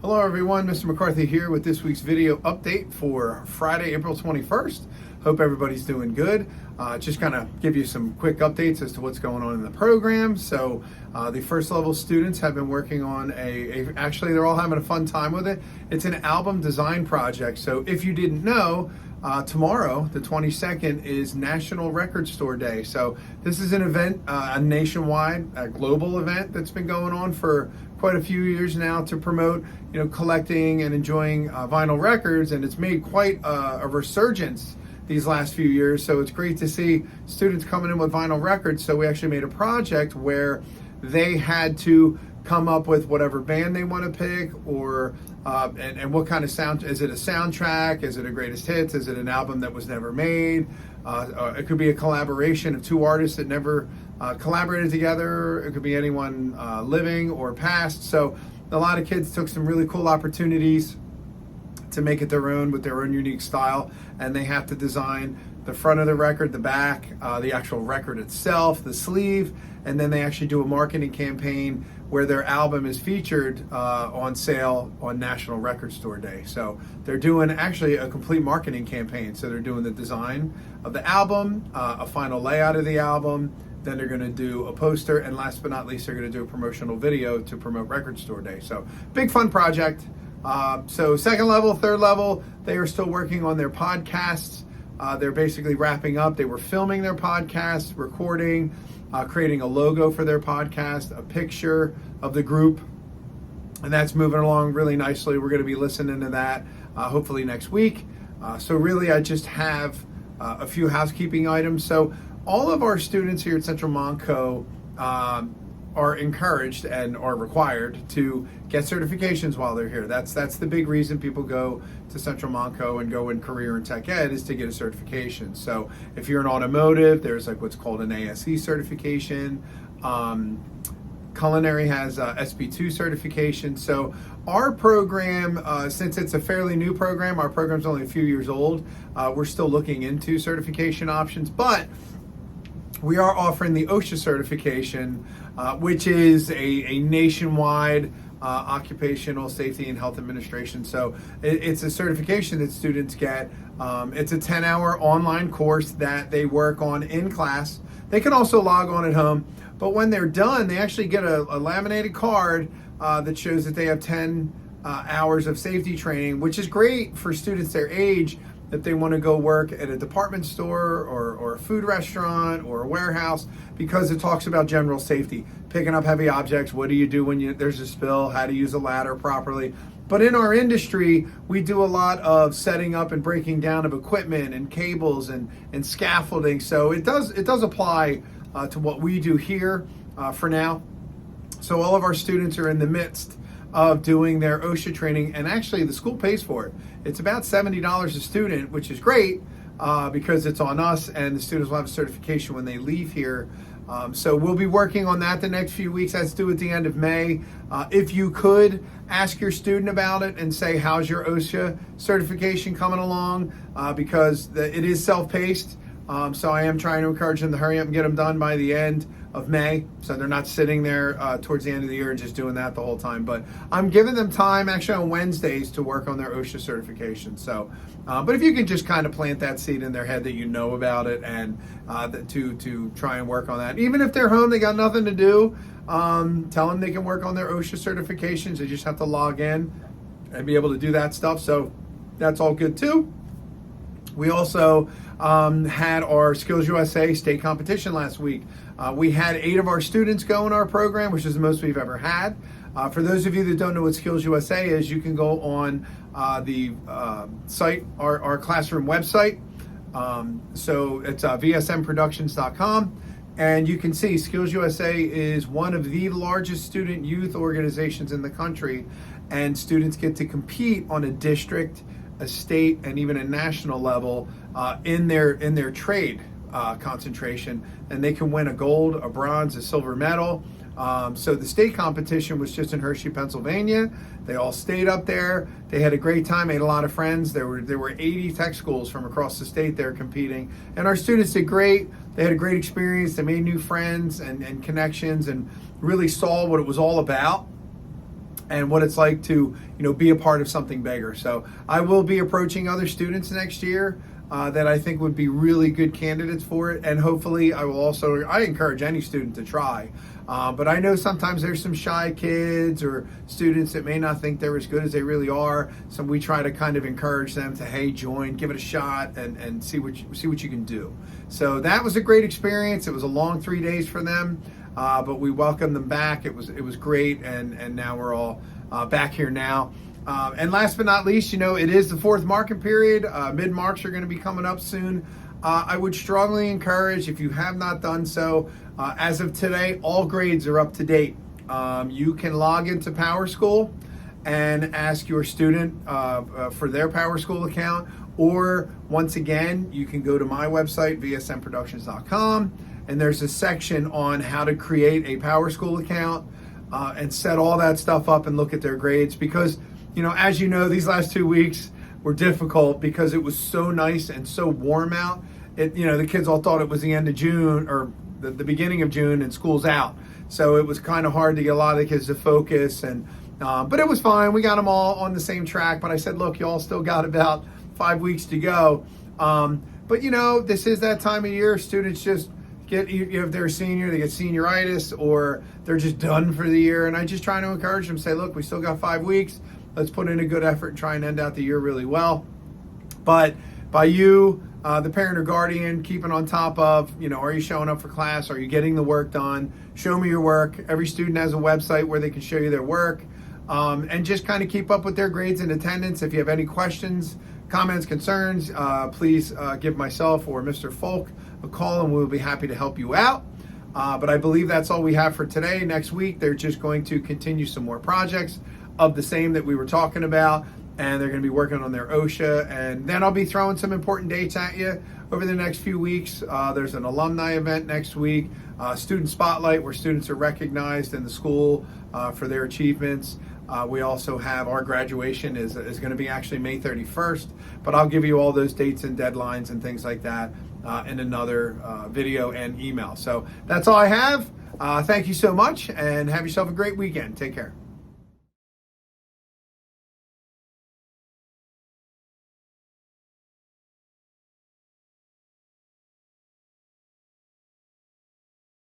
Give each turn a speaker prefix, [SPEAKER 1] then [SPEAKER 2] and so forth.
[SPEAKER 1] Hello everyone, Mr. McCarthy here with this week's video update for Friday, April 21st. Hope everybody's doing good. Just kind of give you some quick updates as to what's going on in the program. So the first level students have been working on actually they're all having a fun time with it. It's an album design project. So if you didn't know, tomorrow, the 22nd, is National Record Store Day. So this is an event, a nationwide, a global event that's been going on for quite a few years now to promote, collecting and enjoying vinyl records, and it's made quite a resurgence these last few years. So it's great to see students coming in with vinyl records. So we actually made a project where they had to come up with whatever band they want to pick, or and what kind of sound. Is it a soundtrack? Is it a greatest hits? Is it an album that was never made? It could be a collaboration of two artists that never collaborated together. It could be anyone living or past. So a lot of kids took some really cool opportunities to make it their own with their own unique style, and they have to design the front of the record, the back, the actual record itself, the sleeve, and then they actually do a marketing campaign where their album is featured on sale on National Record Store Day. So they're doing actually a complete marketing campaign. So they're doing the design of the album, a final layout of the album, then they're going to do a poster, and last but not least, they're going to do a promotional video to promote Record Store Day. So big fun project. So second level, third level, they are still working on their podcasts. They're basically wrapping up. They were filming their podcast, recording, creating a logo for their podcast, a picture of the group, and that's moving along really nicely. We're going to be listening to that hopefully next week. So really, I just have a few housekeeping items. So all of our students here at Central Montco are encouraged and are required to get certifications while they're here. That's the big reason people go to Central Montco and go in career and tech ed, is to get a certification. So if you're in automotive, there's like what's called an ASE certification. Culinary has SB2 certification. So our program, since it's a fairly new program, our program's only a few years old, we're still looking into certification options, but we are offering the OSHA certification, which is a nationwide occupational safety and health administration. So it's a certification that students get. It's a 10-hour online course that they work on in class. They can also log on at home, but when they're done, they actually get a laminated card that shows that they have 10 hours of safety training, which is great for students their age, if they want to go work at a department store or a food restaurant or a warehouse, because it talks about general safety, picking up heavy objects. What do you do when there's a spill? How to use a ladder properly. But in our industry, we do a lot of setting up and breaking down of equipment and cables and scaffolding. So it does apply to what we do here for now. So all of our students are in the midst of doing their OSHA training, and actually the school pays for it. It's about $70 a student, which is great because it's on us, and the students will have a certification when they leave here. So we'll be working on that the next few weeks. That's due at the end of May. If you could ask your student about it and say, how's your OSHA certification coming along? Because it is self-paced. So I am trying to encourage them to hurry up and get them done by the end of May, so they're not sitting there towards the end of the year and just doing that the whole time. But I'm giving them time actually on Wednesdays to work on their OSHA certification. So, but if you can just kind of plant that seed in their head that you know about it, and to try and work on that. Even if they're home, they got nothing to do, tell them they can work on their OSHA certifications. They just have to log in and be able to do that stuff. So that's all good too. We also had our Skills USA state competition last week. We had 8 of our students go in our program, which is the most we've ever had. For those of you that don't know what Skills USA is, you can go on the site, our classroom website. So it's vsmproductions.com. And you can see Skills USA is one of the largest student youth organizations in the country, and students get to compete on a district, a state, and even a national level in their trade concentration, and they can win a gold, a bronze, a silver medal. So the state competition was just in Hershey, Pennsylvania. They all stayed up there. They had a great time, made a lot of friends. There were 80 tech schools from across the state there competing, and our students did great. They had a great experience. They made new friends and connections, and really saw what it was all about. and what it's like to be a part of something bigger. So I will be approaching other students next year that I think would be really good candidates for it, and hopefully I encourage any student to try. But I know sometimes there's some shy kids or students that may not think they're as good as they really are. So we try to kind of encourage them to, hey, join, give it a shot, and see what you can do. So that was a great experience. It was a long 3 days for them, but we welcomed them back. It was great, and now we're all back here now. And last but not least, it is the fourth marking period. Mid-marks are going to be coming up soon. I would strongly encourage, if you have not done so, as of today, all grades are up to date. You can log into PowerSchool and ask your student for their PowerSchool account, or once again, you can go to my website, vsmproductions.com, and there's a section on how to create a PowerSchool account and set all that stuff up and look at their grades, because as you know, these last 2 weeks were difficult because it was so nice and so warm out. The kids all thought it was the end of June or the beginning of June and school's out. So it was kind of hard to get a lot of the kids to focus, but it was fine. We got them all on the same track. But I said, look, you all still got about 5 weeks to go. But this is that time of year. Students just if they're a senior, they get senioritis, or they're just done for the year. And I just try to encourage them, say, look, we still got 5 weeks. Let's put in a good effort and try and end out the year really well. But by you, the parent or guardian, keeping on top of, are you showing up for class? Are you getting the work done? Show me your work. Every student has a website where they can show you their work, and just kind of keep up with their grades and attendance. If you have any questions, comments, concerns, please give myself or Mr. Folk a call, and we'll be happy to help you out. But I believe that's all we have for today. Next week, they're just going to continue some more projects of the same that we were talking about, and they're going to be working on their OSHA, and then I'll be throwing some important dates at you over the next few weeks. There's an alumni event next week, student spotlight, where students are recognized in the school for their achievements. We also have our graduation is going to be actually May 31st, but I'll give you all those dates and deadlines and things like that in another video and email. So that's all I have. Thank you so much, and have yourself a great weekend. Take care.